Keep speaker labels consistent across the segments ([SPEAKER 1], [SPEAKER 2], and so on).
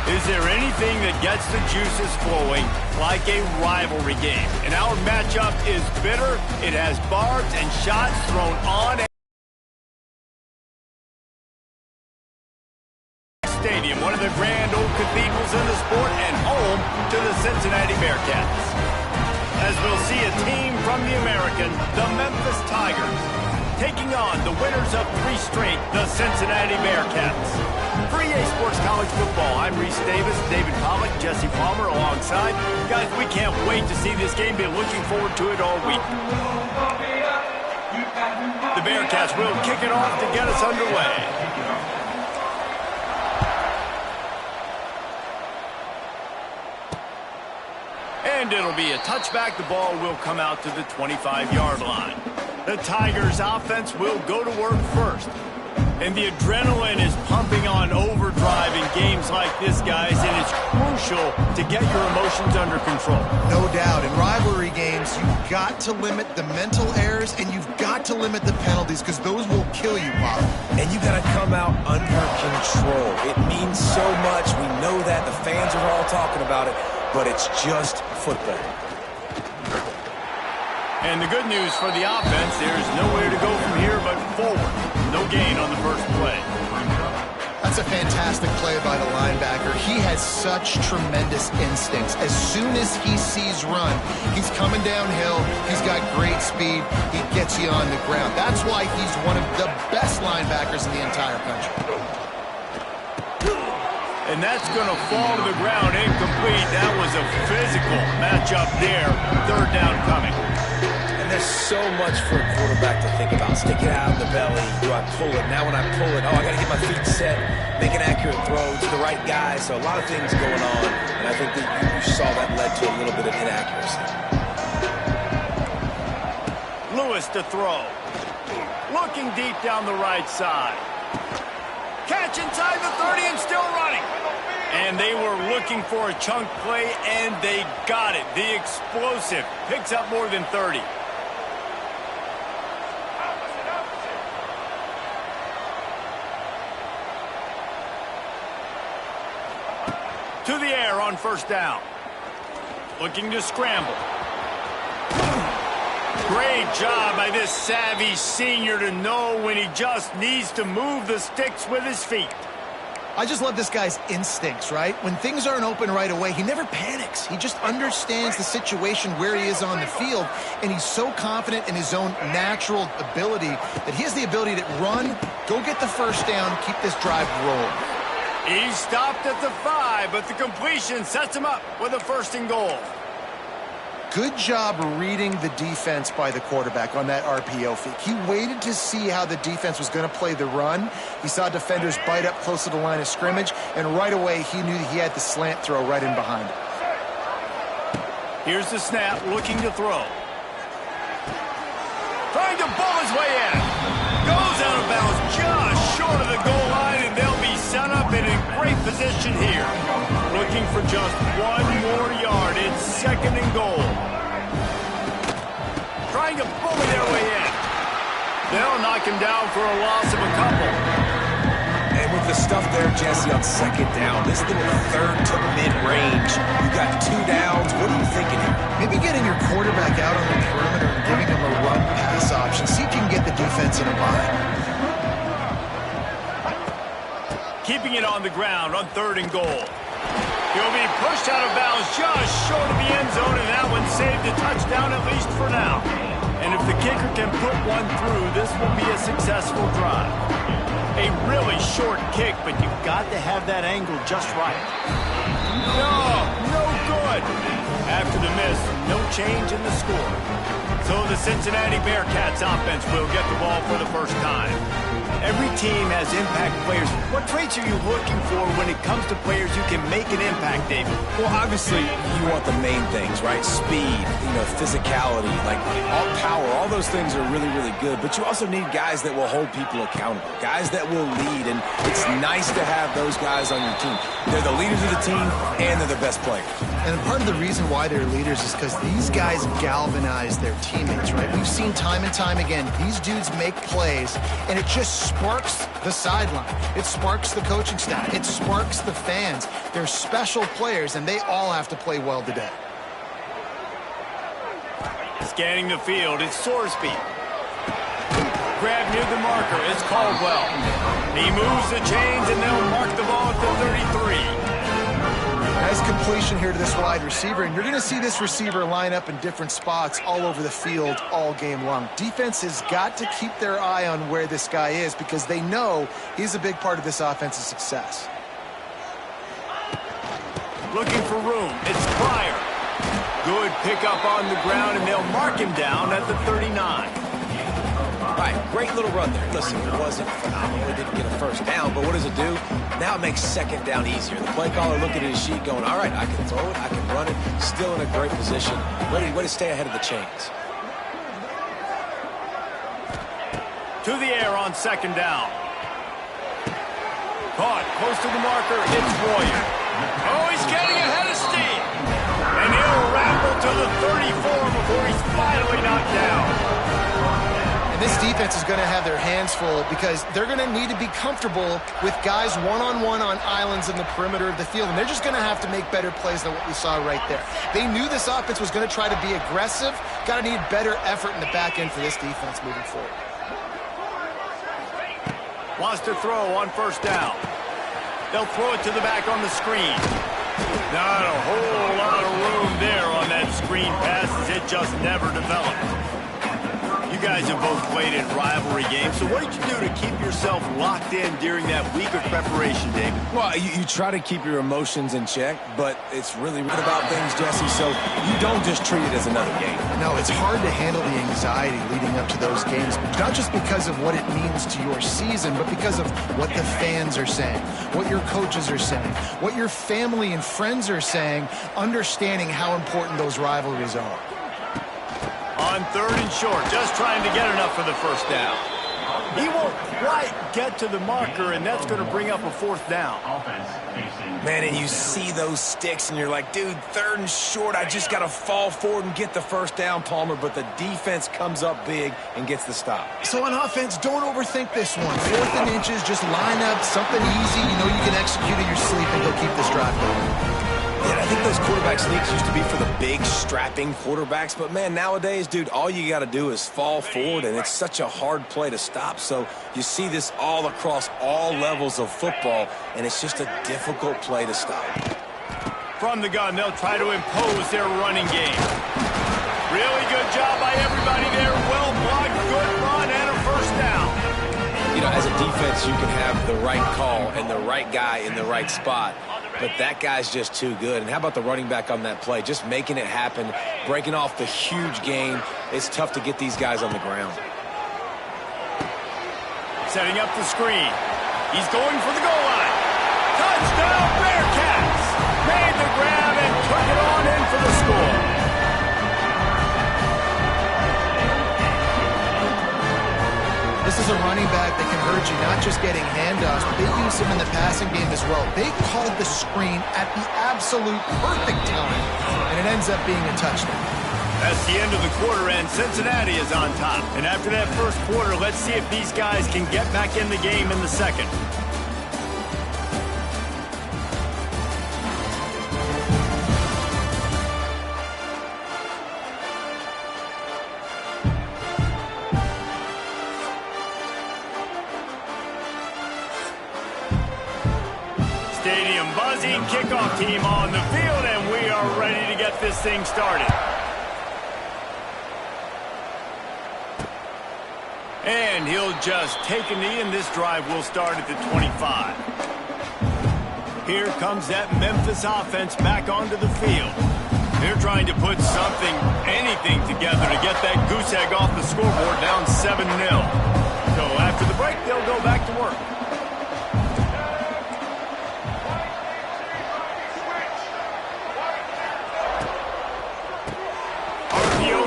[SPEAKER 1] Is there anything that gets the juices flowing like a rivalry game? And our matchup is bitter. It has barbs and shots thrown on Stadium, one of the grand old cathedrals in the sport and home to the Cincinnati Bearcats. As we'll see a team from the American, the Memphis Tigers, taking on the winners of 3 straight, the Cincinnati Bearcats. For EA Sports College Football, I'm Reese Davis, David Pollack, Jesse Palmer alongside. Guys, we can't wait to see this game. Been looking forward to it all week. The Bearcats will kick it off to get us underway. And it'll be a touchback. The ball will come out to the 25-yard line. The Tigers' offense will go to work first. And the adrenaline is pumping on overdrive in games like this, guys, and it's crucial to get your emotions under control.
[SPEAKER 2] No doubt. In rivalry games, you've got to limit the mental errors, and you've got to limit the penalties, because those will kill you, Bob.
[SPEAKER 3] And you got to come out under control. It means so much. We know that. The fans are all talking about it, but it's just football.
[SPEAKER 1] And the good news for the offense, there's nowhere to go from here but forward. No gain on the first play.
[SPEAKER 2] That's a fantastic play by the linebacker. He has such tremendous instincts. As soon as he sees run, he's coming downhill. He's got great speed. He gets you on the ground. That's why he's one of the best linebackers in the entire country.
[SPEAKER 1] And that's going to fall to the ground incomplete. That was a physical matchup there. 3rd down coming.
[SPEAKER 3] And there's so much for a quarterback to think about. Stick it out of the belly. Do I pull it? Now when I pull it, I got to get my feet set, make an accurate throw to the right guy. So a lot of things going on. And I think that you saw that led to a little bit of inaccuracy.
[SPEAKER 1] Lewis to throw. Looking deep down the right side. Catch inside the 30 and still running. And they were looking for a chunk play, and they got it. The explosive picks up more than 30. To the air on 1st down. Looking to scramble. Great job by this savvy senior to know when he just needs to move the sticks with his feet.
[SPEAKER 2] I just love this guy's instincts, right? When things aren't open right away, he never panics. He just understands the situation where he is on the field, and he's so confident in his own natural ability that he has the ability to run, go get the 1st down, keep this drive rolling.
[SPEAKER 1] He stopped at the 5, but the completion sets him up with a 1st and goal.
[SPEAKER 2] Good job reading the defense by the quarterback on that RPO fake. He waited to see how the defense was going to play the run. He saw defenders bite up close to the line of scrimmage, and right away he knew he had the slant throw right in behind it.
[SPEAKER 1] Here's the snap, looking to throw. Trying to ball his way in. Goes out of bounds just short of the goal line, and they'll be set up in a great position here. Looking for just 1 more yard. It's 2nd and goal. Trying to bully their way in. They'll knock him down for a loss of a couple.
[SPEAKER 3] And with the stuff there, Jesse, on 2nd down, this little 3rd to mid-range, you got 2 downs. What are you thinking here?
[SPEAKER 2] Maybe getting your quarterback out on the perimeter and giving him a run-pass option. See if you can get the defense in a bind.
[SPEAKER 1] Keeping it on the ground on 3rd and goal. He'll be pushed out of bounds just short of the end zone, and that one saved a touchdown, at least for now. And if the kicker can put one through, this will be a successful drive. A really short kick, but you've got to have that angle just right. No good. After the miss, no change in the score. So the Cincinnati Bearcats offense will get the ball for the 1st time. Every team has impact players. What traits are you looking for when it comes to players who can make an impact, David?
[SPEAKER 3] Well, obviously, you want the main things, right? Speed, physicality, like all power. All those things are really, really good. But you also need guys that will hold people accountable, guys that will lead. And it's nice to have those guys on your team. They're the leaders of the team, and they're the best players.
[SPEAKER 2] And part of the reason why they're leaders is because these guys galvanize their teammates, right? We've seen time and time again, these dudes make plays, and it just sparks sparks the sideline. It sparks the coaching staff. It sparks the fans. They're special players, and they all have to play well today.
[SPEAKER 1] Scanning the field, it's Sorsby. Grab near the marker, it's Caldwell. He moves the chains, and they'll mark the ball at the 33.
[SPEAKER 2] Nice completion here to this wide receiver, and you're going to see this receiver line up in different spots all over the field all game long. Defense has got to keep their eye on where this guy is because they know he's a big part of this offense's success.
[SPEAKER 1] Looking for room, it's Pryor. Good pickup on the ground, and they'll mark him down at the 39.
[SPEAKER 3] All right, great little run there. Listen, it wasn't phenomenal. It didn't get a first down, but what does it do? Now it makes second down easier. The play caller looking at his sheet going, all right, I can throw it, I can run it, still in a great position, ready to stay ahead of the chains.
[SPEAKER 1] To the air on second down. Caught close to the marker, it's Royer. Oh, he's getting ahead of steam. And he'll ramble to the 34 before he's finally knocked down.
[SPEAKER 2] This defense is going to have their hands full because they're going to need to be comfortable with guys one-on-one on islands in the perimeter of the field, and they're just going to have to make better plays than what we saw right there. They knew this offense was going to try to be aggressive. Got to need better effort in the back end for this defense moving forward.
[SPEAKER 1] Wants to throw on first down. They'll throw it to the back on the screen. Not a whole lot of room there on that screen pass as it just never developed. You guys have both played in rivalry games, so what did you do to keep yourself locked in during that week of preparation, David?
[SPEAKER 3] Well, you try to keep your emotions in check, but it's really weird about things, Jesse, so you don't just treat it as another game.
[SPEAKER 2] No, it's hard to handle the anxiety leading up to those games, not just because of what it means to your season, but because of what the fans are saying, what your coaches are saying, what your family and friends are saying, understanding how important those rivalries are.
[SPEAKER 1] On third and short, just trying to get enough for the first down. He won't quite get to the marker, and that's going to bring up a fourth down.
[SPEAKER 3] Man, and you see those sticks, and you're like, dude, third and short, I just got to fall forward and get the first down, Palmer, but the defense comes up big and gets the stop.
[SPEAKER 2] So on offense, don't overthink this one. Fourth and inches, just line up something easy you know you can execute in your sleep and go keep this drive going.
[SPEAKER 3] Yeah, I think those quarterback sneaks used to be for the big, strapping quarterbacks. But, man, nowadays, dude, all you got to do is fall forward, and it's such a hard play to stop. So you see this all across all levels of football, and it's just a difficult play to stop.
[SPEAKER 1] From the gun, they'll try to impose their running game. Really good job by everybody there. Well blocked, good run, and a first down.
[SPEAKER 3] You know, as a defense, you can have the right call and the right guy in the right spot. But that guy's just too good. And how about the running back on that play? Just making it happen, breaking off the huge gain. It's tough to get these guys on the ground.
[SPEAKER 1] Setting up the screen. He's going for the goal line. Touchdown, Bearcats! Made the grab and took it on in for the score.
[SPEAKER 2] This is a running back that can hurt you, not just getting handoffs, but they use him in the passing game as well. They called the screen at the absolute perfect time, and it ends up being a touchdown.
[SPEAKER 1] That's the end of the quarter, and Cincinnati is on top. And after that first quarter, let's see if these guys can get back in the game in the second. Stadium buzzing, kickoff team on the field, and we are ready to get this thing started. And he'll just take a knee, and this drive will start at the 25. Here comes that Memphis offense back onto the field. They're trying to put something, anything together to get that goose egg off the scoreboard down 7-0. So after the break, they'll go back to work.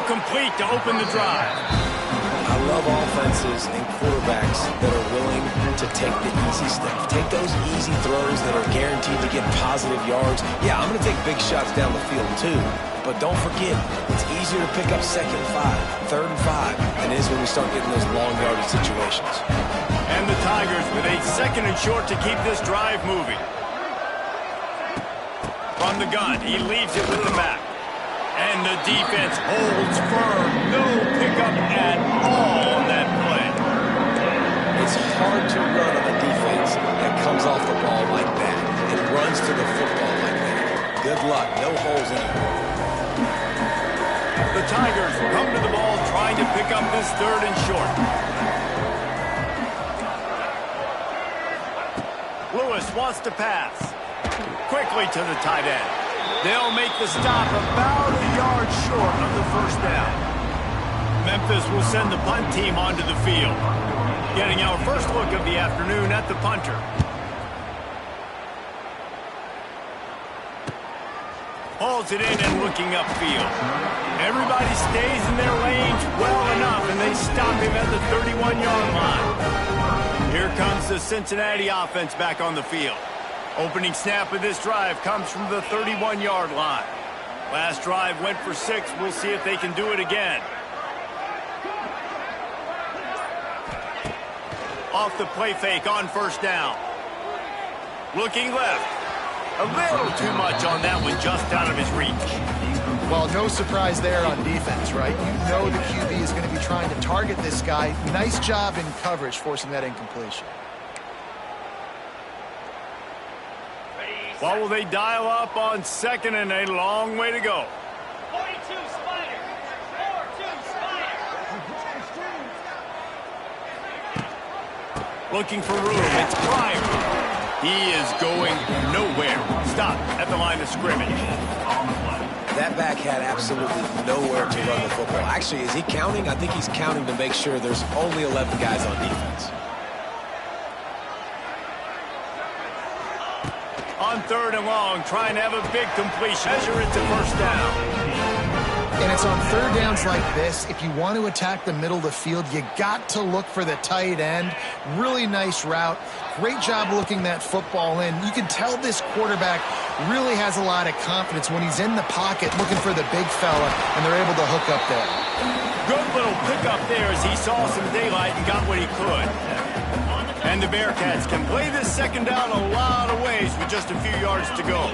[SPEAKER 1] Complete to open the drive.
[SPEAKER 3] I love offenses and quarterbacks that are willing to take the easy stuff. Take those easy throws that are guaranteed to get positive yards. Yeah, I'm going to take big shots down the field too. But don't forget, it's easier to pick up 2nd and 5, 3rd and 5 than it is when we start getting those long yardage situations.
[SPEAKER 1] And the Tigers Tigers with a 2nd and short to keep this drive moving. From the gun, he leaves it with the back. And the defense holds firm. No pickup at all on that play.
[SPEAKER 3] It's hard to run on a defense that comes off the ball like that and runs to the football like that. Good luck. No holes anywhere.
[SPEAKER 1] The Tigers come to the ball trying to pick up this 3rd and short. Lewis wants to pass. Quickly to the tight end. They'll make the stop about a yard short of the 1st down. Memphis will send the punt team onto the field. Getting our first look of the afternoon at the punter. Hauls it in and looking upfield. Everybody stays in their lanes well enough, and they stop him at the 31-yard line. Here comes the Cincinnati offense back on the field. Opening snap of this drive comes from the 31-yard line. Last drive went for 6. We'll see if they can do it again. Off the play fake on 1st down. Looking left. A little too much on that one, just out of his reach.
[SPEAKER 2] Well, no surprise there on defense, right? You know the QB is going to be trying to target this guy. Nice job in coverage, forcing that incompletion.
[SPEAKER 1] What will they dial up on 2nd and a long way to go?
[SPEAKER 4] 42 Spider. 4-2 Spider.
[SPEAKER 1] Looking for room. It's Pryor. He is going nowhere. Stop at the line of scrimmage.
[SPEAKER 3] That back had absolutely nowhere to run the football. Actually, is he counting? I think he's counting to make sure there's only 11 guys on defense.
[SPEAKER 1] On 3rd and long, trying to have a big completion. Measure it to 1st down.
[SPEAKER 2] And it's on 3rd downs like this. If you want to attack the middle of the field, you got to look for the tight end. Really nice route. Great job looking that football in. You can tell this quarterback really has a lot of confidence when he's in the pocket looking for the big fella, and they're able to hook up there.
[SPEAKER 1] Good little pickup there as he saw some daylight and got what he could. And the Bearcats can play this 2nd down a lot of ways with just a few yards to go.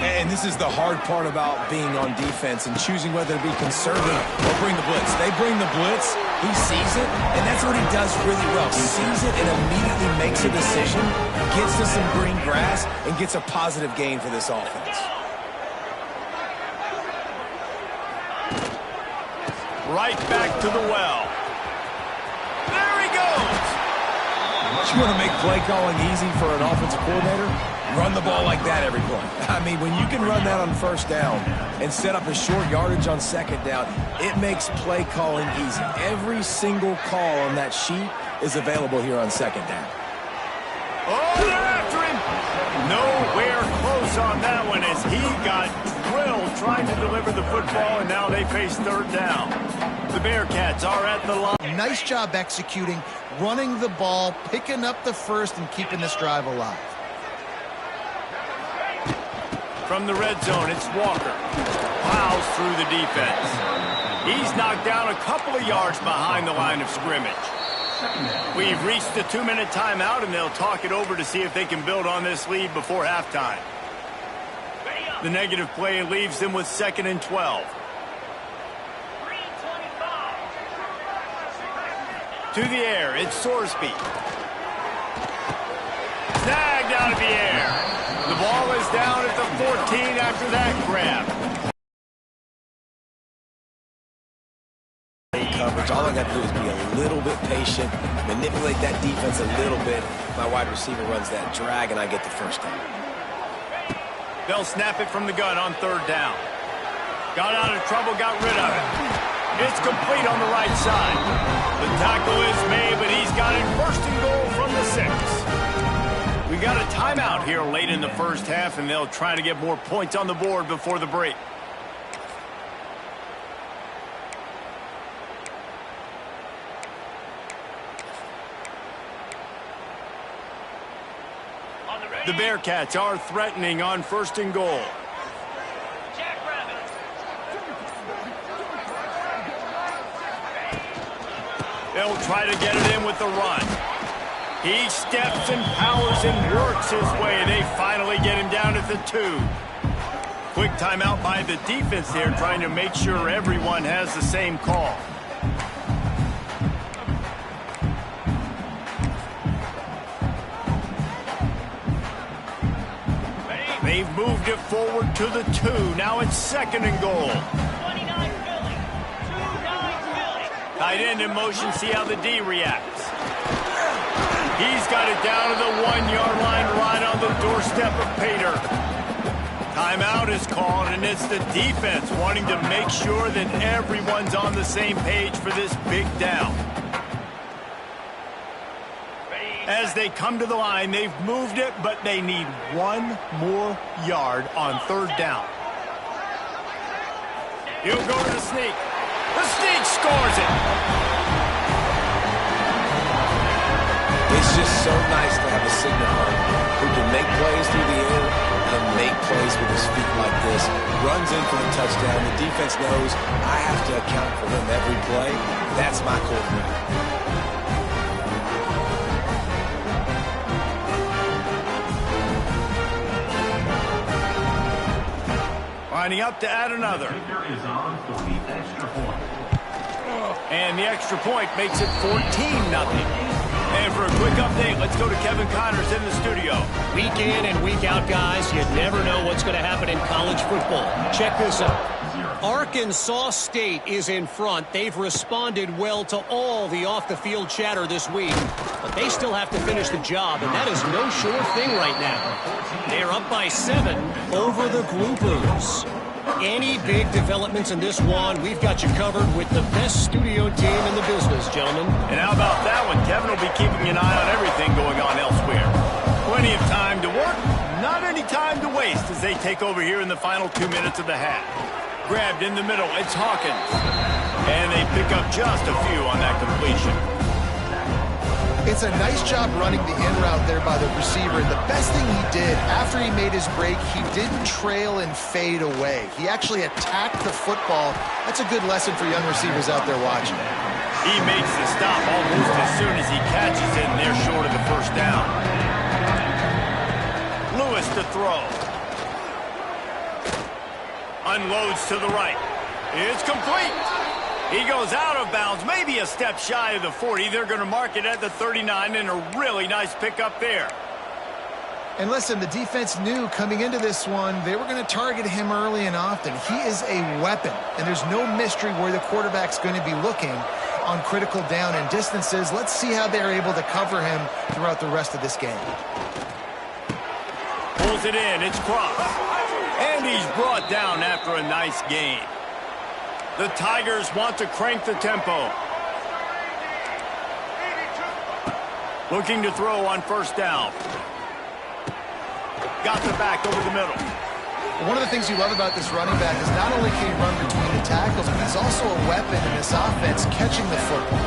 [SPEAKER 3] And this is the hard part about being on defense and choosing whether to be conservative or bring the blitz. They bring the blitz, he sees it, and that's what he does really well. Sees it and immediately makes a decision, gets to some green grass, and gets a positive gain for this offense.
[SPEAKER 1] Right back to the well. There he goes.
[SPEAKER 3] You want to make play calling easy for an offensive coordinator? Run the ball like that every play. I mean, when you can run that on 1st down and set up a short yardage on 2nd down, it makes play calling easy. Every single call on that sheet is available here on 2nd down.
[SPEAKER 1] Oh, they're after him. Nowhere close on that one as he got drilled trying to deliver the football, and now they face 3rd down. The Bearcats are at the line.
[SPEAKER 2] Nice job executing, running the ball, picking up the 1st, and keeping this drive alive.
[SPEAKER 1] From the red zone, it's Walker. Plows through the defense. He's knocked down a couple of yards behind the line of scrimmage. We've reached the 2-minute timeout, and they'll talk it over to see if they can build on this lead before halftime. The negative play leaves them with 2nd and 12. To the air, it's Sorsby. Snagged out of the air. The ball is down at the 14 after that grab.
[SPEAKER 3] Coverage. All I got to do is be a little bit patient, manipulate that defense a little bit. My wide receiver runs that drag, and I get the 1st down.
[SPEAKER 1] They'll snap it from the gun on 3rd down. Got out of trouble, got rid of it. It's complete on the right side. The tackle is made, but he's got it 1st and goal from the 6. We got a timeout here late in the 1st half, and they'll try to get more points on the board before the break. The Bearcats are threatening on 1st and goal. They'll try to get it in with the run. He steps and powers and works his way. They finally get him down at the 2. Quick timeout by the defense there, trying to make sure everyone has the same call. They've moved it forward to the 2. Now it's 2nd and goal.
[SPEAKER 4] 29 Philly. 2-9 Philly.
[SPEAKER 1] Tight end in motion, see how the D reacts. He's got it down to the 1-yard line, right on the doorstep of Pater. Timeout is called, and it's the defense wanting to make sure that everyone's on the same page for this big down. As they come to the line, they've moved it, but they need 1 more yard on 3rd down. He'll go to the sneak. The sneak scores it.
[SPEAKER 3] It's just so nice to have a signal who can make plays through the air and make plays with his feet like this. Runs in for the touchdown. The defense knows I have to account for him every play. That's my quarterback.
[SPEAKER 1] Lining up to add another. And the extra point makes it 14-0. And for a quick update, let's go to Kevin Connors in the studio.
[SPEAKER 5] Week in and week out, guys, you never know what's going to happen in college football. Check this out. Arkansas State is in front. They've responded well to all the off-the-field chatter this week, but they still have to finish the job, and that is no sure thing right now. They're up by 7 over the Groupers. Any big developments in this one, we've got you covered with the best studio team in the business, gentlemen.
[SPEAKER 1] And how about that one? Kevin will be keeping an eye on everything going on elsewhere. Plenty of time to work, not any time to waste as they take over here in the final 2 minutes of the half. Grabbed in the middle, it's Hawkins. And they pick up just a few on that completion.
[SPEAKER 2] It's a nice job running the in route there by the receiver. And the best thing he did after he made his break, he didn't trail and fade away. He actually attacked the football. That's a good lesson for young receivers out there watching.
[SPEAKER 1] He makes the stop almost as soon as he catches it, and they're short of the 1st down. Lewis to throw. Unloads to the right. It's complete. He goes out of bounds, maybe a step shy of the 40. They're going to mark it at the 39, and a really nice pickup there.
[SPEAKER 2] And listen, the defense knew coming into this one, they were going to target him early and often. He is a weapon, and there's no mystery where the quarterback's going to be looking on critical down and distances. Let's see how they're able to cover him throughout the rest of this game.
[SPEAKER 1] Pulls it in, it's Cross. And he's brought down after a nice gain. The Tigers want to crank the tempo. Looking to throw on 1st down. Got the back over the middle.
[SPEAKER 2] One of the things you love about this running back is not only can he run between the tackles, but he's also a weapon in this offense catching the football.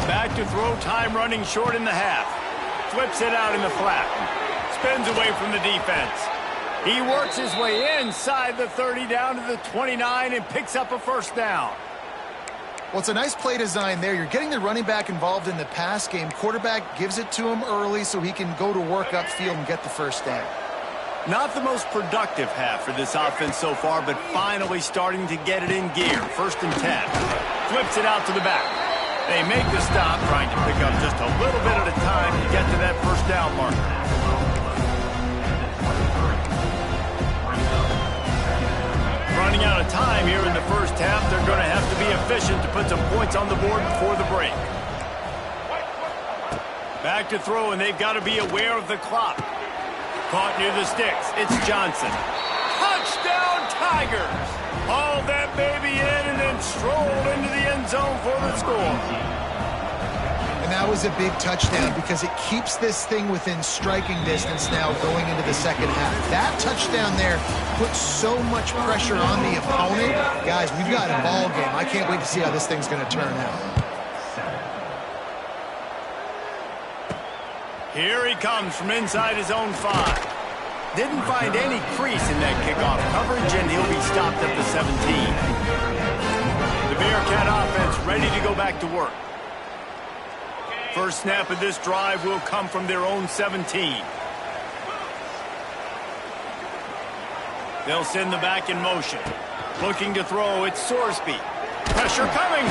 [SPEAKER 1] Back to throw, time running short in the half. Flips it out in the flat. Spins away from the defense. He works his way inside the 30 down to the 29 and picks up a 1st down.
[SPEAKER 2] Well, it's a nice play design there. You're getting the running back involved in the pass game. Quarterback gives it to him early so he can go to work upfield and get the 1st down.
[SPEAKER 1] Not the most productive half for this offense so far, but finally starting to get it in gear. 1st and 10. Flips it out to the back. They make the stop, trying to pick up just a little bit at a time to get to that 1st down marker. Running out of time here in the 1st half. They're going to have to be efficient to put some points on the board before the break. Back to throw, and they've got to be aware of the clock. Caught near the sticks. It's Johnson. Touchdown, Tigers! Hauled that baby in and then strolled into the end zone for the score.
[SPEAKER 2] And that was a big touchdown because it keeps this thing within striking distance now going into the 2nd half. That touchdown there puts so much pressure on the opponent. Guys, we've got a ball game. I can't wait to see how this thing's going to turn out.
[SPEAKER 1] Here he comes from inside his own 5. Didn't find any crease in that kickoff coverage, and he'll be stopped at the 17. The Bearcat offense ready to go back to work. First snap of this drive will come from their own 17. They'll send the back in motion. Looking to throw, it's Sorsby. Pressure coming.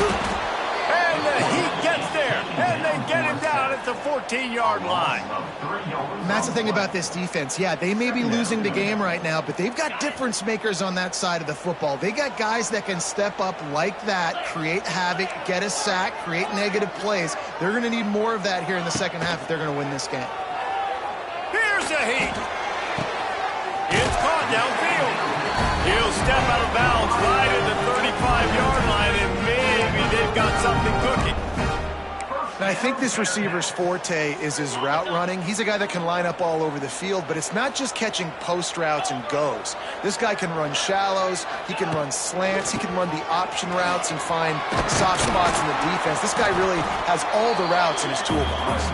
[SPEAKER 1] And the Heat gets there. And they get him down at the 14-yard line.
[SPEAKER 2] And that's the thing about this defense. Yeah, they may be losing the game right now, but they've got difference makers on that side of the football. They got guys that can step up like that, create havoc, get a sack, create negative plays. They're going to need more of that here in the second half if they're going to win this game.
[SPEAKER 1] Here's the Heat. It's caught downfield. He'll step out of bounds right at the 35-yard line, and maybe they've got something cooking.
[SPEAKER 2] And I think this receiver's forte is his route running. He's a guy that can line up all over the field, but it's not just catching post routes and goes. This guy can run shallows, he can run slants, he can run the option routes and find soft spots in the defense. This guy really has all the routes in his toolbox.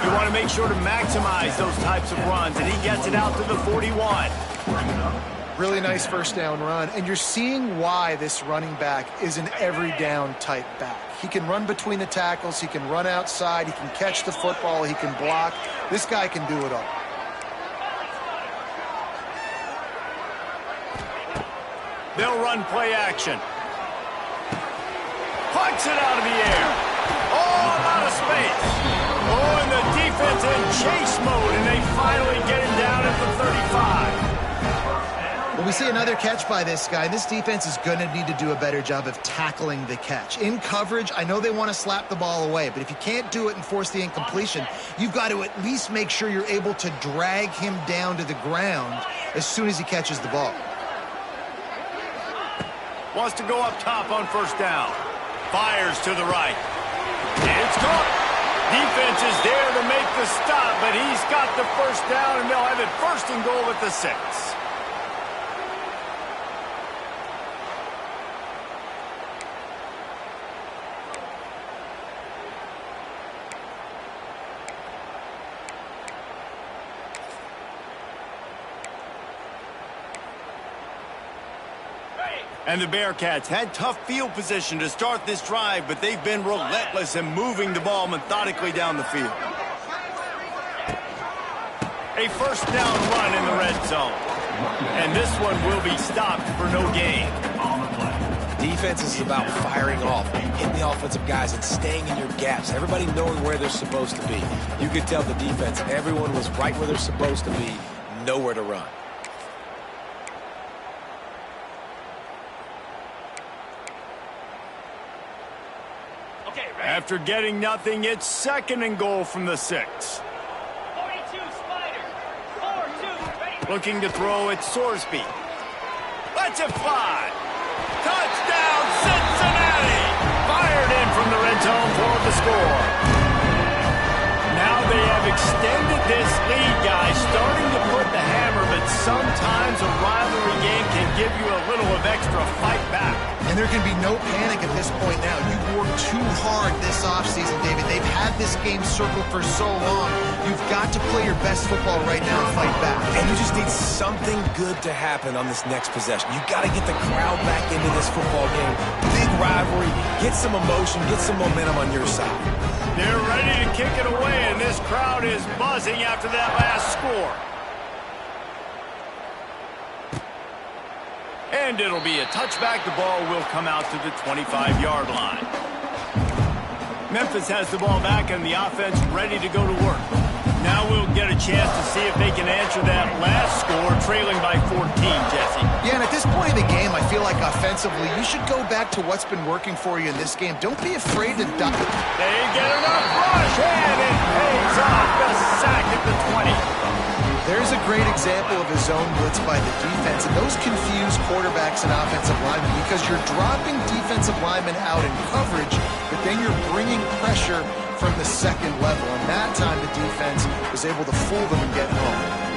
[SPEAKER 1] You want to make sure to maximize those types of runs, and he gets it out to the 41.
[SPEAKER 2] Really nice first down run, and you're seeing why this running back is an every down type back. He can run between the tackles, he can run outside, he can catch the football, he can block. This guy can do it all.
[SPEAKER 1] They'll run play action. Punts it out of the air. All out of space. Oh, and the defense in chase mode, and they finally get him down at the 35.
[SPEAKER 2] Well, we see another catch by this guy. This defense is going to need to do a better job of tackling the catch. In coverage, I know they want to slap the ball away, but if you can't do it and force the incompletion, you've got to at least make sure you're able to drag him down to the ground as soon as he catches the ball.
[SPEAKER 1] Wants to go up top on first down. Fires to the right. It's caught. Defense is there to make the stop, but he's got the first down, and they'll have it first and goal at the 6. And the Bearcats had tough field position to start this drive, but they've been relentless in moving the ball methodically down the field. A first down run in the red zone. And this one will be stopped for no gain.
[SPEAKER 3] Defense is about firing off, hitting the offensive guys, and staying in your gaps. Everybody knowing where they're supposed to be. You could tell the defense, everyone was right where they're supposed to be, nowhere to run.
[SPEAKER 1] After getting nothing, it's second and goal from the 6.
[SPEAKER 4] 42 Spider. 4-2. Ready.
[SPEAKER 1] Looking to throw, it's Sorsby. Lets it fly. Touchdown, Cincinnati! Fired in from the red zone for the score. Now they have extended this lead, guys, starting to put the hammer, but sometimes a rivalry game can give you a little of extra fight back.
[SPEAKER 2] And there can be no panic at this point now. You've worked too hard this offseason, David. They've had this game circled for so long. You've got to play your best football right now and fight back.
[SPEAKER 3] And you just need something good to happen on this next possession. You've got to get the crowd back into this football game. Big rivalry. Get some emotion. Get some momentum on your side.
[SPEAKER 1] They're ready to kick it away, and this crowd is buzzing after that last score. And it'll be a touchback. The ball will come out to the 25-yard line. Memphis has the ball back and the offense ready to go to work. Now we'll get a chance to see if they can answer that last score, trailing by 14, Jesse.
[SPEAKER 2] Yeah, and at this point in the game, I feel like offensively, you should go back to what's been working for you in this game. Don't be afraid to duck.
[SPEAKER 1] They get enough rush, and it pays off. The sack at the 20.
[SPEAKER 2] There's a great example of a zone blitz by the defense, and those confuse quarterbacks and offensive linemen because you're dropping defensive linemen out in coverage, but then you're bringing pressure from the second level, and that time the defense was able to fool them and get home.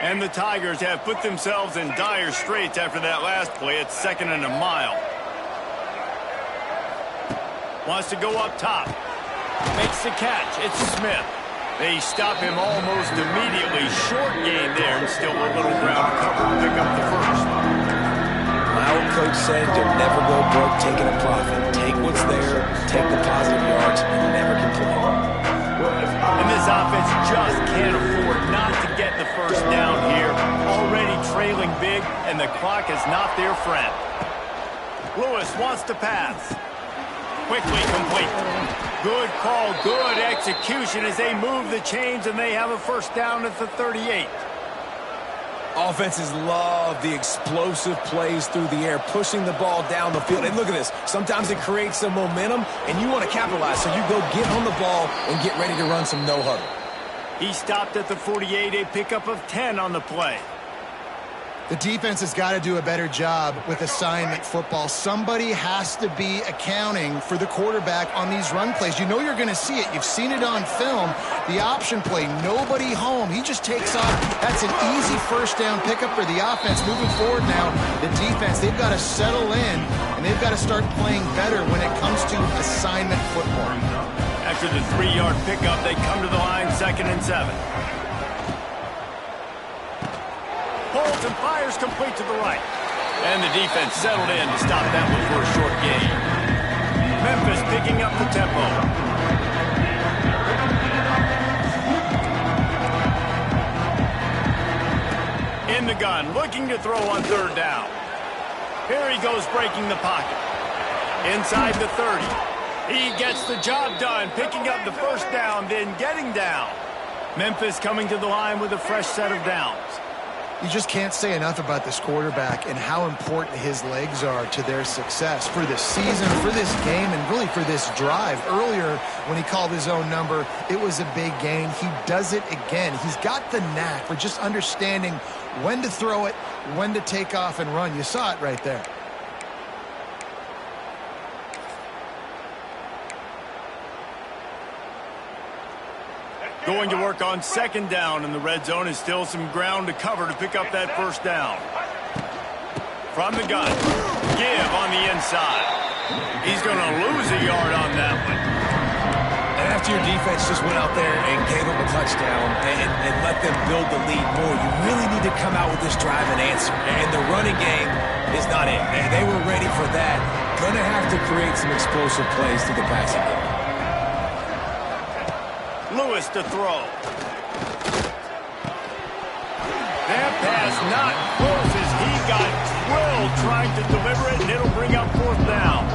[SPEAKER 1] And the Tigers have put themselves in dire straits after that last play. It's second and a mile. Wants to go up top. Makes the catch. It's Smith. They stop him almost immediately. Short gain there, and still a little ground to cover to pick up the first.
[SPEAKER 3] My old coach said you'll never go broke taking a profit. Take what's there, take the positive yards, and never complain.
[SPEAKER 1] And this offense just can't afford not to get the first down here. Already trailing big, and the clock is not their friend. Lewis wants to pass. Quickly complete. Good call, good execution as they move the chains, and they have a first down at the 38.
[SPEAKER 3] Offenses love the explosive plays through the air, pushing the ball down the field. And look at this. Sometimes it creates some momentum, and you want to capitalize. So you go get on the ball and get ready to run some no-huddle.
[SPEAKER 1] He stopped at the 48, a pickup of 10 on the play.
[SPEAKER 2] The defense has got to do a better job with assignment football. Somebody has to be accounting for the quarterback on these run plays. You know you're going to see it. You've seen it on film. The option play, nobody home. He just takes off. That's an easy first down pickup for the offense. Moving forward now, the defense, they've got to settle in, and they've got to start playing better when it comes to assignment football.
[SPEAKER 1] After the 3-yard pickup, they come to the line, 2nd and 7. Holds and fires complete to the right. And the defense settled in to stop that one for a short gain. Memphis picking up the tempo. In the gun, looking to throw on 3rd down. Here he goes breaking the pocket. Inside the 30. He gets the job done, picking up the first down, then getting down. Memphis coming to the line with a fresh set of downs.
[SPEAKER 2] You just can't say enough about this quarterback and how important his legs are to their success for this season, for this game, and really for this drive. Earlier, when he called his own number, it was a big gain. He does it again. He's got the knack for just understanding when to throw it, when to take off and run. You saw it right there.
[SPEAKER 1] Going to work on 2nd down in the red zone, is still some ground to cover to pick up that first down. From the gun, give on the inside. He's going to lose a yard on that one.
[SPEAKER 3] And after your defense just went out there and gave them a touchdown and let them build the lead more, you really need to come out with this drive and answer. And the running game is not it. They were ready for that. Going to have to create some explosive plays through the passing game.
[SPEAKER 1] Lewis to throw. That pass not close as he got drilled trying to deliver it, and it'll bring up 4th down.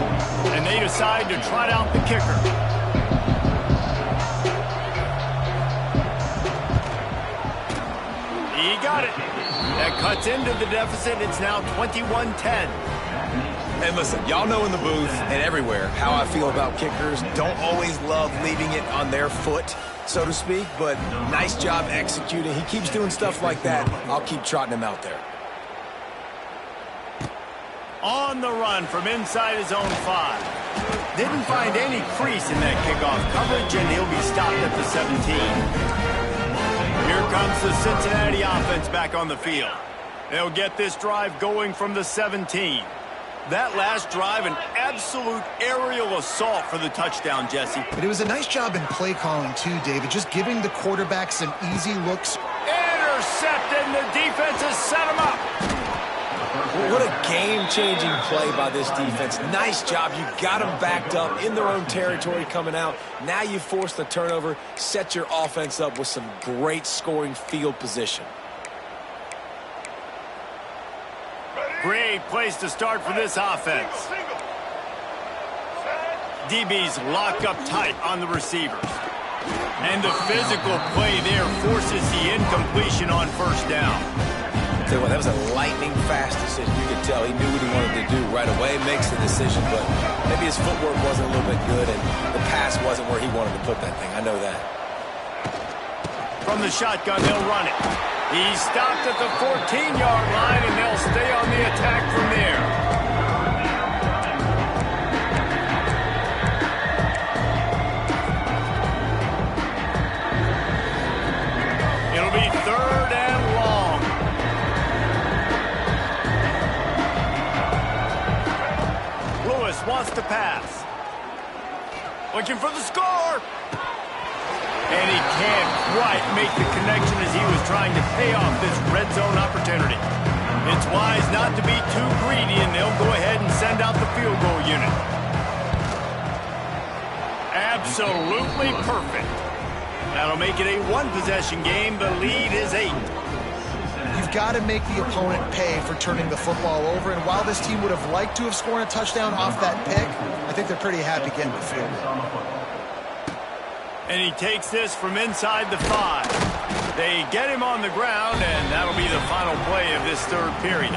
[SPEAKER 1] And they decide to trot out the kicker. He got it. That cuts into the deficit. It's now 21-10.
[SPEAKER 3] And listen, y'all know in the booth and everywhere how I feel about kickers. Don't always love leaving it on their foot, so to speak, but nice job executing. He keeps doing stuff like that. I'll keep trotting him out there.
[SPEAKER 1] On the run from inside his own 5. Didn't find any crease in that kickoff coverage, and he'll be stopped at the 17. Here comes the Cincinnati offense back on the field. They'll get this drive going from the 17. That last drive, an absolute aerial assault for the touchdown, Jesse.
[SPEAKER 2] But it was a nice job in play calling too, David, just giving the quarterback some easy looks.
[SPEAKER 1] Intercepted, and the defense has set him up.
[SPEAKER 3] What a game-changing play by this defense. Nice job. You got them backed up in their own territory coming out. Now you force the turnover, set your offense up with some great scoring field position.
[SPEAKER 1] Great place to start for this offense. DBs lock up tight on the receivers. And the physical play there forces the incompletion on 1st down.
[SPEAKER 3] Tell you what, that was a lightning-fast decision. You could tell he knew what he wanted to do right away, makes the decision, but maybe his footwork wasn't a little bit good and the pass wasn't where he wanted to put that thing. I know that.
[SPEAKER 1] From the shotgun, they'll run it. He's stopped at the 14-yard line, and they'll stay on the attack from there. It'll be 3rd and long. Lewis wants to pass. Looking for the score. And he can't quite make the connection as he was trying to pay off this red zone opportunity. It's wise not to be too greedy, and they'll go ahead and send out the field goal unit. Absolutely perfect. That'll make it a one-possession game. The lead is 8.
[SPEAKER 2] You've got to make the opponent pay for turning the football over, and while this team would have liked to have scored a touchdown off that pick, I think they're pretty happy getting the field goal.
[SPEAKER 1] And he takes this from inside the 5. They get him on the ground, and that'll be the final play of this third period.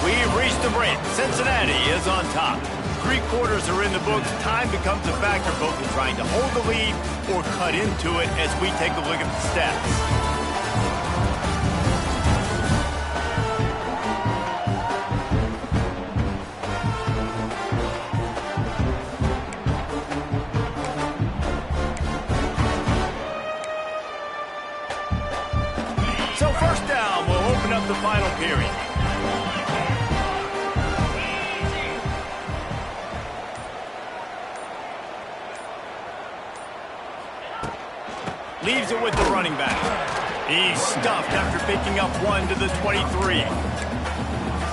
[SPEAKER 1] We've reached the break. Cincinnati is on top. 3 quarters are in the books. Time becomes a factor both in trying to hold the lead or cut into it as we take a look at the stats. So first down will open up the final period. Leaves it with the running back. He's stuffed after picking up 1 to the 23.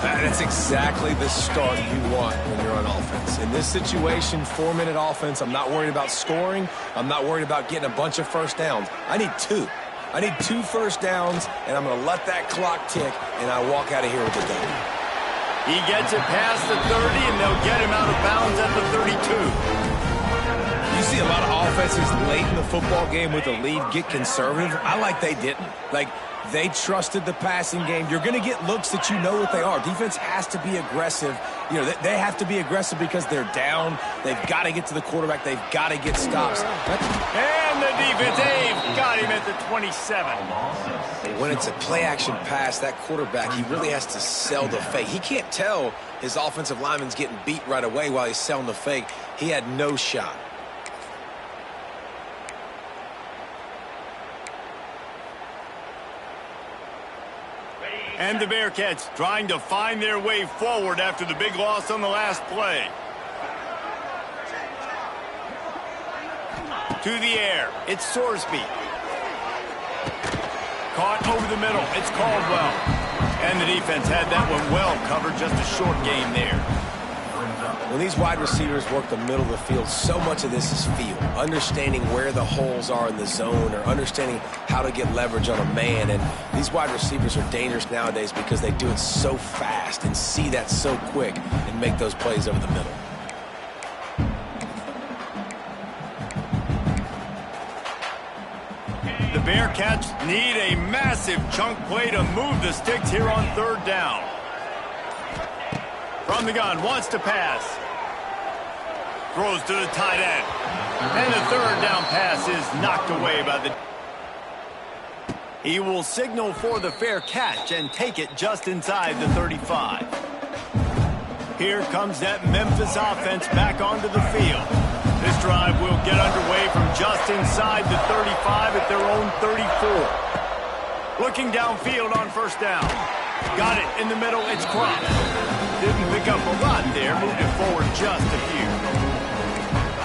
[SPEAKER 3] That's exactly the start you want when you're on offense. In this situation, 4-minute offense, I'm not worried about scoring. I'm not worried about getting a bunch of first downs. I need 2. I need 2 first downs, and I'm going to let that clock tick, and I walk out of here with a W.
[SPEAKER 1] He gets it past the 30, and they'll get him out of bounds at the 32.
[SPEAKER 3] You see a lot of offenses late in the football game with a lead get conservative. I like they didn't. Like, they trusted the passing game. You're going to get looks that you know what they are. Defense has to be aggressive. You know, they have to be aggressive because they're down. They've got to get to the quarterback. They've got to get stops.
[SPEAKER 1] And the defense, they've got him at the 27.
[SPEAKER 3] When it's a play-action pass, that quarterback, he really has to sell the fake. He can't tell his offensive lineman's getting beat right away while he's selling the fake. He had no shot.
[SPEAKER 1] And the Bearcats trying to find their way forward after the big loss on the last play. To the air, it's Sorsby. Caught over the middle, it's Caldwell. And the defense had that one well covered, just a short game there.
[SPEAKER 3] When these wide receivers work the middle of the field, so much of this is feel. Understanding where the holes are in the zone or understanding how to get leverage on a man. And these wide receivers are dangerous nowadays because they do it so fast and see that so quick and make those plays over the middle.
[SPEAKER 1] The Bearcats need a massive chunk play to move the sticks here on third down. From the gun, wants to pass. Throws to the tight end. And the third down pass is knocked away by the... He will signal for the fair catch and take it just inside the 35. Here comes that Memphis offense back onto the field. This drive will get underway from just inside the 35 at their own 34. Looking downfield on first down. Got it in the middle, it's Crump. Didn't pick up a lot there, moved it forward just a few.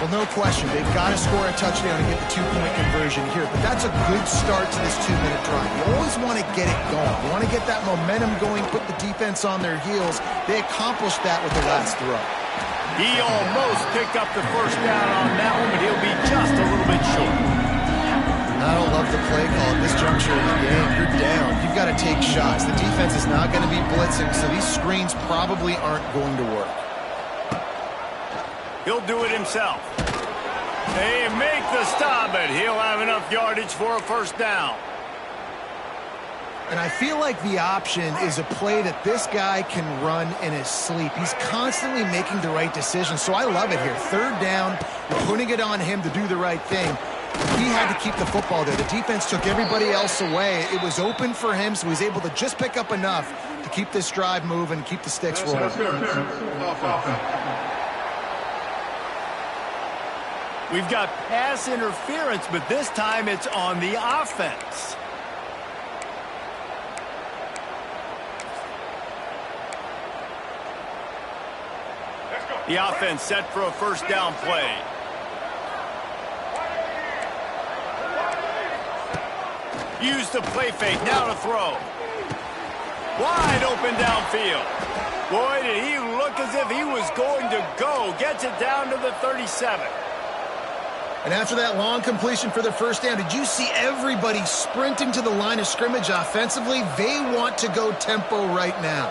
[SPEAKER 2] Well, no question. They've got to score a touchdown and get the 2-point conversion here. But that's a good start to this 2-minute drive. You always want to get it going. You want to get that momentum going, put the defense on their heels. They accomplished that with the last throw.
[SPEAKER 1] He almost picked up the first down on that one, but he'll be just a little bit short.
[SPEAKER 2] I don't love the play call at this juncture in the game. You're down. You've got to take shots. The defense is not going to be blitzing, so these screens probably aren't going to work.
[SPEAKER 1] He'll do it himself. They make the stop, but he'll have enough yardage for a first down.
[SPEAKER 2] And I feel like the option is a play that this guy can run in his sleep. He's constantly making the right decision, so I love it here. Third down, you're putting it on him to do the right thing. He had to keep the football there. The defense took everybody else away. It was open for him, so he was able to just pick up enough to keep this drive moving, keep the sticks rolling.
[SPEAKER 1] We've got pass interference, but this time it's on the offense. The offense set for a first down play. Use the play fake, now to throw. Wide open downfield. Boy, did he look as if he was going to go. Gets it down to the 37.
[SPEAKER 2] And after that long completion for the first down, did you see everybody sprinting to the line of scrimmage offensively? They want to go tempo right now.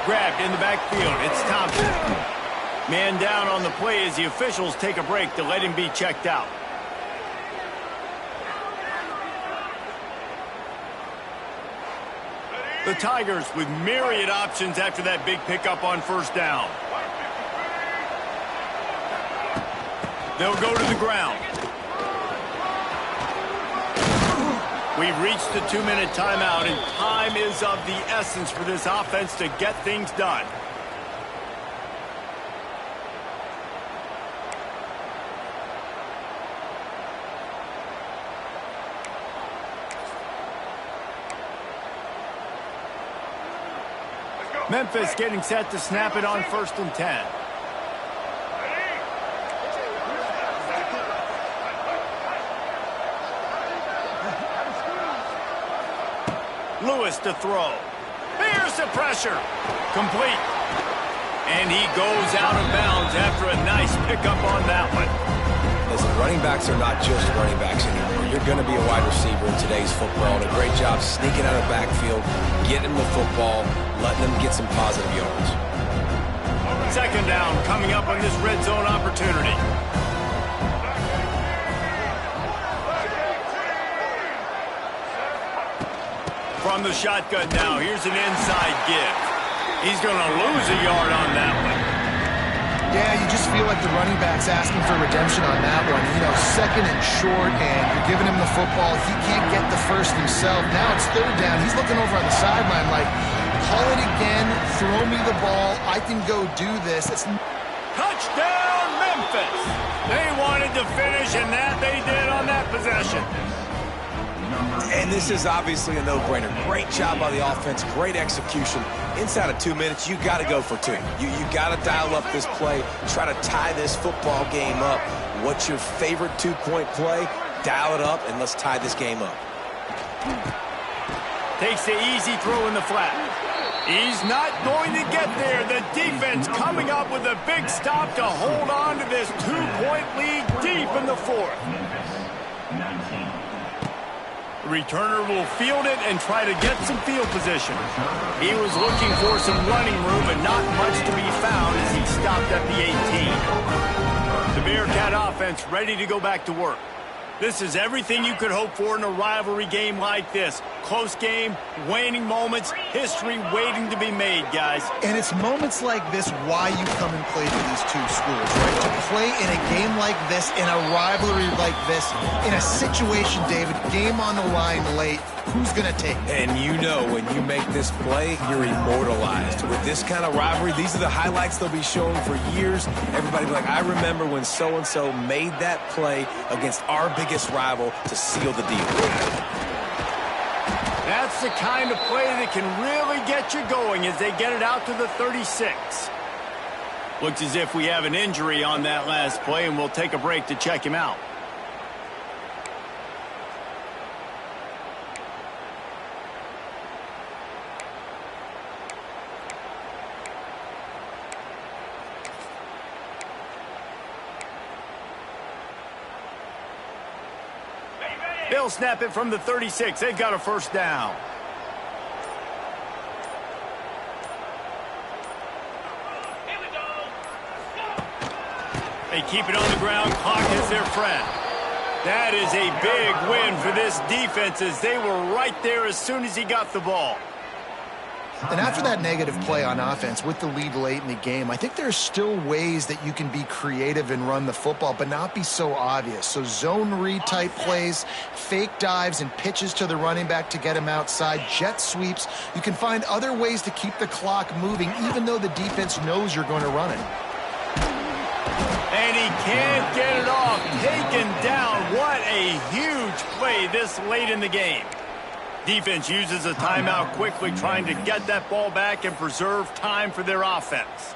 [SPEAKER 1] Grabbed in the backfield. It's Thompson. Man down on the play as the officials take a break to let him be checked out. The Tigers with myriad options after that big pickup on first down. They'll go to the ground. We've reached the 2-minute timeout, and time is of the essence for this offense to get things done. Memphis getting set to snap it on 1st and 10. Lewis to throw. Here's the pressure. Complete. And he goes out of bounds after a nice pickup on that one.
[SPEAKER 3] Listen, running backs are not just running backs anymore. You're going to be a wide receiver in today's football. And a great job sneaking out of the backfield, getting the football, letting them get some positive yards.
[SPEAKER 1] Second down coming up on this red zone opportunity. From the shotgun now, here's an inside give. He's going to lose a yard on that one.
[SPEAKER 2] Yeah, you just feel like the running back's asking for redemption on that one. You know, 2nd and short, and you're giving him the football. He can't get the first himself. Now it's 3rd down. He's looking over on the sideline like, call it again, throw me the ball, I can go do this.
[SPEAKER 1] Touchdown, Memphis! They wanted to finish, and that they did on that possession.
[SPEAKER 3] And this is obviously a no-brainer. Great job by the offense, great execution. Inside of 2 minutes, you got to go for 2. You got to dial up this play, try to tie this football game up. What's your favorite 2-point play? Dial it up, and let's tie this game up.
[SPEAKER 1] Takes the easy throw in the flat. He's not going to get there. The defense coming up with a big stop to hold on to this 2-point lead deep in the 4th. Returner will field it and try to get some field position. He was looking for some running room, but not much to be found as he stopped at the 18. The Bearcat offense ready to go back to work. This is everything you could hope for in a rivalry game like this. Close game, waning moments, history waiting to be made, guys.
[SPEAKER 2] And it's moments like this why you come and play for these two schools, right? To play in a game like this, in a rivalry like this, in a situation, David, game on the line late, who's going to take it?
[SPEAKER 3] And you know when you make this play, you're immortalized. With this kind of rivalry, these are the highlights they'll be showing for years. Everybody be like, I remember when so-and-so made that play against our biggest rival to seal the deal.
[SPEAKER 1] That's the kind of play that can really get you going as they get it out to the 36. Looks as if we have an injury on that last play, and we'll take a break to check him out. They'll snap it from the 36. They've got a first down.
[SPEAKER 4] Here we go.
[SPEAKER 1] They keep it on the ground. Clock is their friend. That is a big win for this defense as they were right there as soon as he got the ball.
[SPEAKER 2] And after that negative play on offense with the lead late in the game, I think there's still ways that you can be creative and run the football, but not be so obvious. So zone read type plays, fake dives and pitches to the running back to get him outside, jet sweeps. You can find other ways to keep the clock moving, even though the defense knows you're going to run it.
[SPEAKER 1] And he can't get it off. Taken down. What a huge play this late in the game. Defense uses a timeout quickly, trying to get that ball back and preserve time for their offense.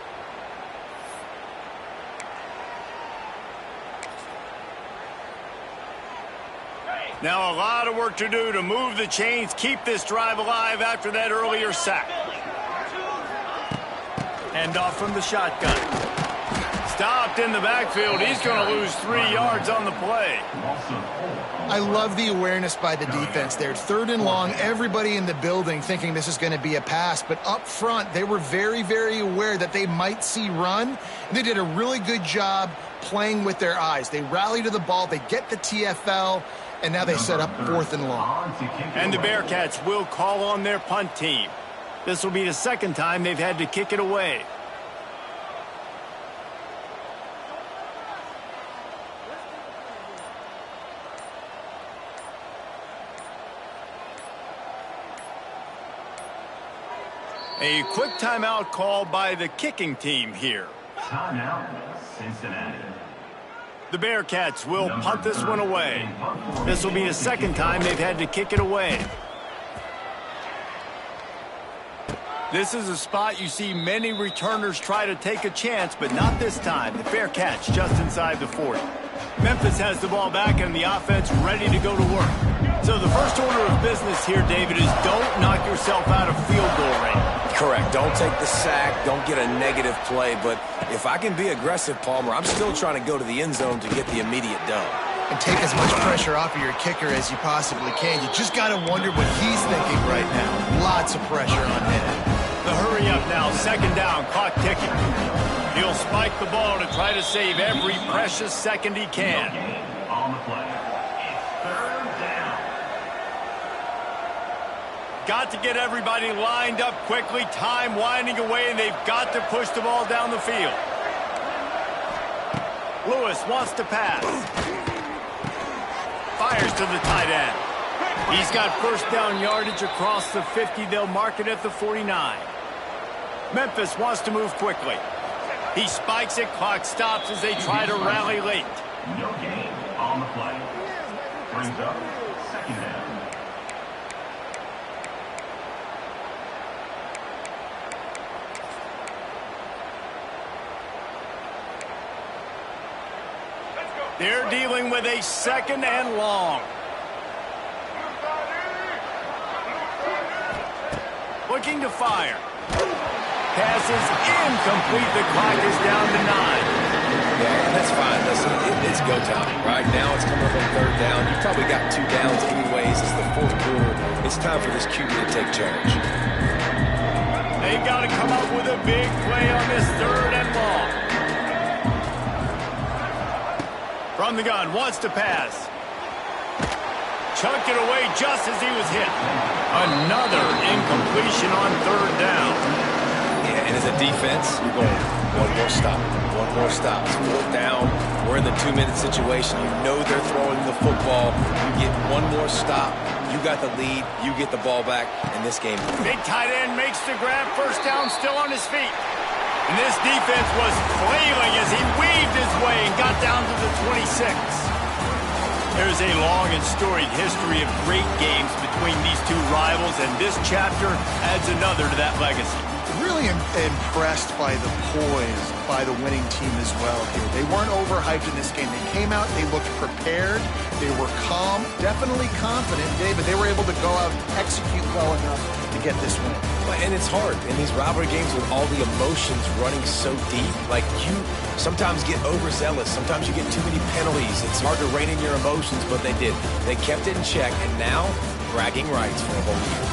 [SPEAKER 1] Now a lot of work to do to move the chains, keep this drive alive after that earlier sack. Hand off from the shotgun. Stopped in the backfield. He's going to lose 3 yards on the play.
[SPEAKER 2] I love the awareness by the defense there. 3rd and long, everybody in the building thinking this is going to be a pass, but up front, they were very, very aware that they might see run. And they did a really good job playing with their eyes. They rally to the ball, they get the TFL, and now they set up 4th and long.
[SPEAKER 1] And the Bearcats will call on their punt team. This will be the 2nd time they've had to kick it away. A quick timeout called by the kicking team here.
[SPEAKER 4] Timeout, Cincinnati.
[SPEAKER 1] The Bearcats will punt this one away. This will be the 2nd time they've had to kick it away. This is a spot you see many returners try to take a chance, but not this time. The Bearcats just inside the 40. Memphis has the ball back and the offense ready to go to work. So the first order of business here, David, is don't knock yourself out of field goal range.
[SPEAKER 3] Correct. Don't take the sack. Don't get a negative play. But if I can be aggressive, Palmer, I'm still trying to go to the end zone to get the immediate dub.
[SPEAKER 2] And take as much pressure off of your kicker as you possibly can. You just got to wonder what he's thinking right now. Lots of pressure on him.
[SPEAKER 1] The hurry up now, 2nd down, clock ticking. He'll spike the ball to try to save every precious second he can.
[SPEAKER 4] On the play. It's 3rd down.
[SPEAKER 1] Got to get everybody lined up quickly, time winding away, and they've got to push the ball down the field. Lewis wants to pass. Fires to the tight end. He's got 1st down yardage across the 50. They'll mark it at the 49. Memphis wants to move quickly. He spikes it. Clock stops as they try to rally late.
[SPEAKER 4] No gain on the play. Brings up 2nd down.
[SPEAKER 1] They're dealing with a 2nd and long. Looking to fire. Pass is incomplete. The clock is down to 9.
[SPEAKER 3] Yeah, that's fine. Listen, it's go time. Right now it's coming up on 3rd down. You've probably got 2 downs anyways. It's the 4th quarter. It's time for this QB to take charge.
[SPEAKER 1] They've got to come up with a big play on this 3rd and long. From the gun, wants to pass. Chucked it away just as he was hit. Another incompletion on 3rd down.
[SPEAKER 3] Yeah, and as a defense, you're going, one more stop. One more stop. It's 4th down. We're in the 2-minute situation. You know they're throwing the football. You get one more stop. You got the lead. You get the ball back, and this game.
[SPEAKER 1] Big tight end makes the grab. 1st down, still on his feet. And this defense was flailing as he weaved his way and got down to the 26. There's a long and storied history of great games between these two rivals, and this chapter adds another to that legacy.
[SPEAKER 2] Really impressed by the poise by the winning team as well here. They weren't overhyped in this game. They came out, they looked prepared, they were calm, definitely confident, David. They were able to go out and execute well enough to get this win.
[SPEAKER 3] And it's hard in these rivalry games with all the emotions running so deep. Like, you sometimes get overzealous. Sometimes you get too many penalties. It's hard to rein in your emotions, but they did. They kept it in check, and now bragging rights for a whole year.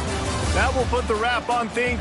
[SPEAKER 1] That will put the wrap on things.